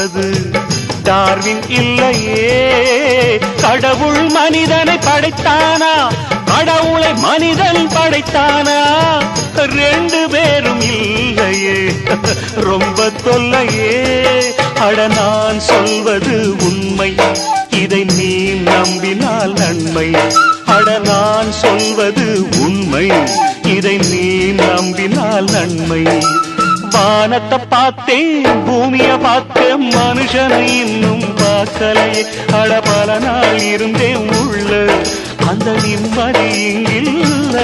என்பது டார்வின் இல்லையே. கடவுள் மனிதனை படைத்தானா, கடவுளை மனிதன் படைத்தானா? ரெண்டு பேரும் இல்லையே, ரொம்ப தொல்லையே. அட நான் சொல்வது உண்மை, இதை நீ நம்பினால் நன்மை. அட நான் சொல்வது உண்மை, இதை நீ நம்பினால் நன்மை. வானத்தை பார்த்தேன், பூமிய பார்த்தேன், மனுஷனை இன்னும் பார்க்கலையே. அட பல நாள் இருந்தேன் உள்ள, அந்த நிம்மதி இங்கில்ல.